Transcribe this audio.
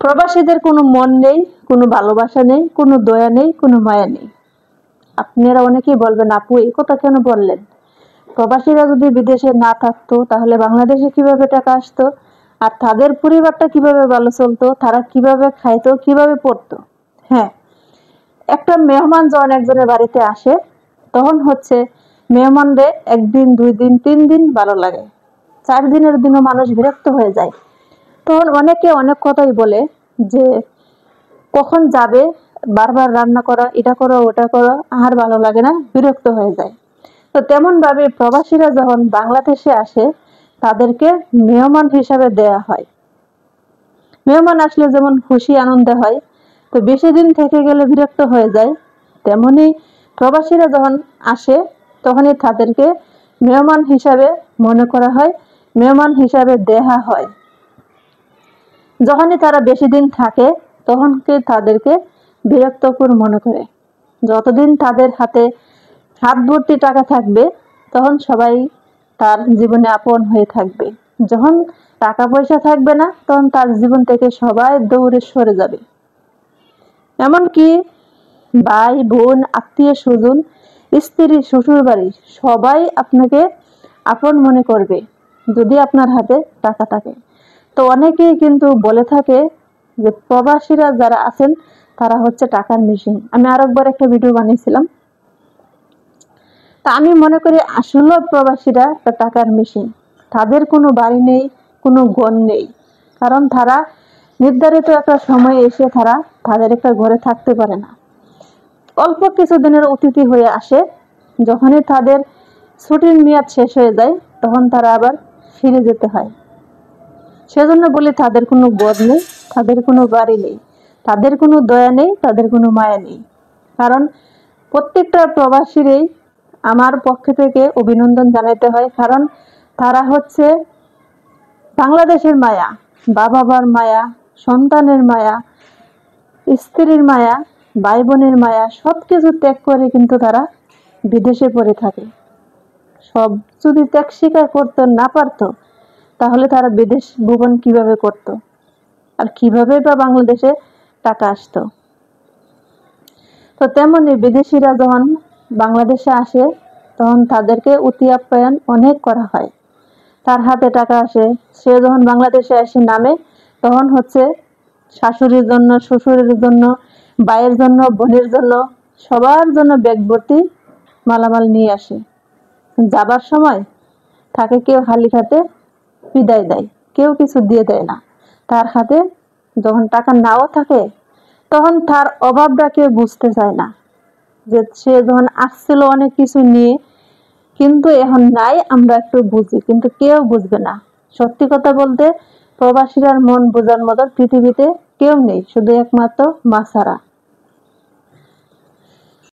প্রবাসীদের কোনো মন নেই, কোনো ভালোবাসা নেই, কোনো দয়া নেই, কোনো মায়া নেই। আপনারা অনেকেই বলবেন, আপু এই কথা কেন বললেন? প্রবাসীরা যদি বিদেশে না থাকতো তাহলে বাংলাদেশে কিভাবে টাকা আসতো? আর তাদের পরিবারটা কিভাবে ভালো চলতো? তারা কিভাবে খাইতো, কিভাবে পড়তো? হ্যাঁ, একটা মেহমান যখন একজনের বাড়িতে আসে তখন হচ্ছে মেহমানদের একদিন, 2 দিন, 3 দিন ভালো লাগে, 4 দিনের দিনও মানুষ বিরক্ত হয়ে যায়। তখন অনেকে অনেক কথাই বলে যে কখন যাবে, বারবার রান্না করা, এটা করো ওটা করো, আর ভালো লাগে না, বিরক্ত হয়ে যায়। তো তেমন ভাবে প্রবাসীরা যখন বাংলাদেশে আসে তাদেরকে মেহমান হিসাবে দেয়া হয়। মেহমান আসলে যেমন খুশি আনন্দে হয়, তো বেশি দিন থেকে গেলে বিরক্ত হয়ে যায়, তেমনি প্রবাসীরা যখন আসে তখনই তাদেরকে মেহমান হিসাবে মনে করা হয়, মেহমান হিসাবে দেয়া হয়। যখনই তারা বেশি দিন থাকে তখন তাদেরকে বিরক্তকর মনে করে। যতদিন তাদের হাতে হাত ভর্তি টাকা থাকবে তখন সবাই তার জীবনে আপন হয়ে থাকবে। যখন টাকা পয়সা থাকবে না তখন তার জীবন থেকে সবাই দৌড়ে সরে যাবে। এমনকি ভাই বোন, আত্মীয় স্বজন, স্ত্রী, শ্বশুর বাড়ি সবাই আপনাকে আপন মনে করবে যদি আপনার হাতে টাকা থাকে। তো অনেকেই কিন্তু বলে থাকে যে প্রবাসীরা যারা আছেন তারা হচ্ছে টাকার মেশিন। আমি আরেকবার একটা ভিডিও বানিয়েছিলাম। তা আমি মনে করি আসলে প্রবাসীরা একটা টাকার মেশিন। তাদের কোনো বাড়ি নেই, কোনো ঘর নেই, কারণ তারা নির্ধারিত একটা সময়ে এসে তাদের একটা ঘরে থাকতে পারে না। অল্প কিছুদিনের অতিথি হয়ে আসে, যখনই তাদের ছুটির মেয়াদ শেষ হয়ে যায় তখন তারা আবার ফিরে যেতে হয়। সেজন্য বলি তাদের কোনো ঘর নেই, তাদের কোনো বাড়ি নেই, তাদের কোনো দয়া নেই, তাদের কোনো মায়া নেই। কারণ প্রত্যেকটা প্রবাসীরই আমার পক্ষ থেকে অভিনন্দন জানাতে হয়, কারণ তারা হচ্ছে বাংলাদেশের মায়া, বাবার মায়া, সন্তানের মায়া, স্ত্রীর মায়া, ভাই বোনের মায়া সবকিছু ত্যাগ করে কিন্তু তারা বিদেশে পড়ে থাকে। সব যদি ত্যাগ স্বীকার করতে না পারতো তাহলে তারা বিদেশ ভ্রমণ কিভাবে করত, আর কিভাবে বা বাংলাদেশে টাকা আসতো? তো তেমনি বিদেশিরা যখন বাংলাদেশে আসে তখন তাদেরকে অতি আপ্যায়ন অনেক করা হয়। তার হাতে টাকা আসে, সে যখন বাংলাদেশে এসে নামে তখন হচ্ছে শাশুড়ির জন্য, শ্বশুরের জন্য, ভাইয়ের জন্য, বোনের জন্য, সবার জন্য ব্যাগ ভর্তি মালামাল নিয়ে আসে। যাবার সময় তাকে কেউ খালি হাতে বিদায় দেয়, কেউ কিছু দিয়ে দেয় না। তার হাতে যখন টাকা নাও থাকে তখন তার অভাবটা কেউ বুঝতে চায় না, যে সে যখন আসছিল অনেক কিছু নিয়ে কিন্তু এখন নাই, আমরা একটু বুঝি, কিন্তু কেউ বুঝবে না। সত্যি কথা বলতে প্রবাসীর মন বোঝার মতো পৃথিবীতে কেউ নেই, শুধু একমাত্র মা ছাড়া।